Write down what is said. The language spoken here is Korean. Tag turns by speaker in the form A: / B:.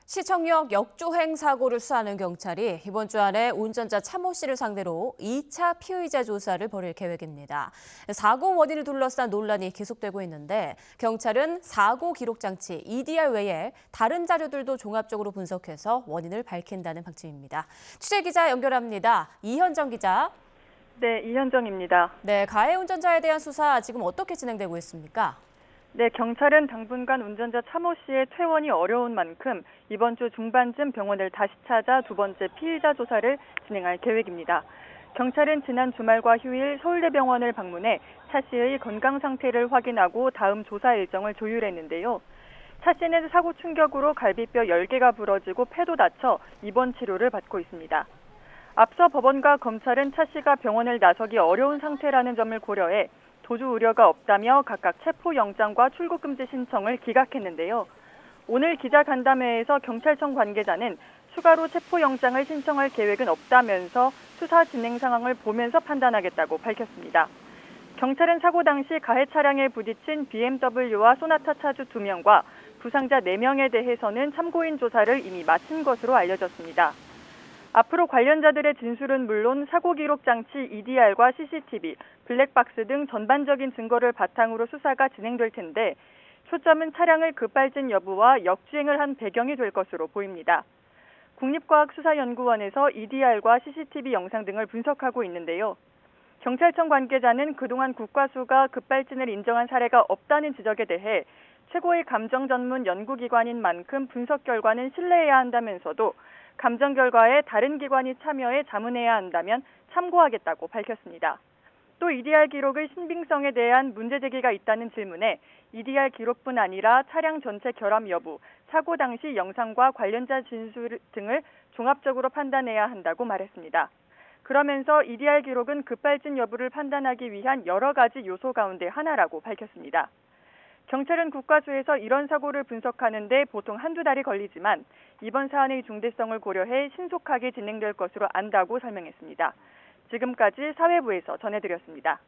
A: 시청역 역주행 사고를 수사하는 경찰이 이번 주 안에 운전자 차모 씨를 상대로 2차 피의자 조사를 벌일 계획입니다. 사고 원인을 둘러싼 논란이 계속되고 있는데 경찰은 사고 기록 장치 EDR 외에 다른 자료들도 종합적으로 분석해서 원인을 밝힌다는 방침입니다. 취재기자 연결합니다. 이현정 기자.
B: 네, 이현정입니다.
A: 네, 가해 운전자에 대한 수사 지금 어떻게 진행되고 있습니까?
B: 네, 경찰은 당분간 운전자 차모 씨의 퇴원이 어려운 만큼 이번 주 중반쯤 병원을 다시 찾아 두 번째 피의자 조사를 진행할 계획입니다. 경찰은 지난 주말과 휴일 서울대병원을 방문해 차 씨의 건강 상태를 확인하고 다음 조사 일정을 조율했는데요. 차 씨는 사고 충격으로 갈비뼈 10개가 부러지고 폐도 다쳐 입원 치료를 받고 있습니다. 앞서 법원과 검찰은 차 씨가 병원을 나서기 어려운 상태라는 점을 고려해 도주 우려가 없다며 각각 체포영장과 출국금지 신청을 기각했는데요. 오늘 기자간담회에서 경찰청 관계자는 추가로 체포영장을 신청할 계획은 없다면서 수사 진행 상황을 보면서 판단하겠다고 밝혔습니다. 경찰은 사고 당시 가해 차량에 부딪힌 BMW와 소나타 차주 2명과 부상자 4명에 대해서는 참고인 조사를 이미 마친 것으로 알려졌습니다. 앞으로 관련자들의 진술은 물론 사고 기록 장치 EDR과 CCTV, 블랙박스 등 전반적인 증거를 바탕으로 수사가 진행될 텐데 초점은 차량을 급발진 여부와 역주행을 한 배경이 될 것으로 보입니다. 국립과학수사연구원에서 EDR과 CCTV 영상 등을 분석하고 있는데요. 경찰청 관계자는 그동안 국과수가 급발진을 인정한 사례가 없다는 지적에 대해 최고의 감정 전문 연구기관인 만큼 분석 결과는 신뢰해야 한다면서도 감정 결과에 다른 기관이 참여해 자문해야 한다면 참고하겠다고 밝혔습니다. 또 EDR 기록의 신빙성에 대한 문제 제기가 있다는 질문에 EDR 기록뿐 아니라 차량 전체 결함 여부, 사고 당시 영상과 관련자 진술 등을 종합적으로 판단해야 한다고 말했습니다. 그러면서 EDR 기록은 급발진 여부를 판단하기 위한 여러 가지 요소 가운데 하나라고 밝혔습니다. 경찰은 국과수에서 이런 사고를 분석하는 데 보통 한두 달이 걸리지만 이번 사안의 중대성을 고려해 신속하게 진행될 것으로 안다고 설명했습니다. 지금까지 사회부에서 전해드렸습니다.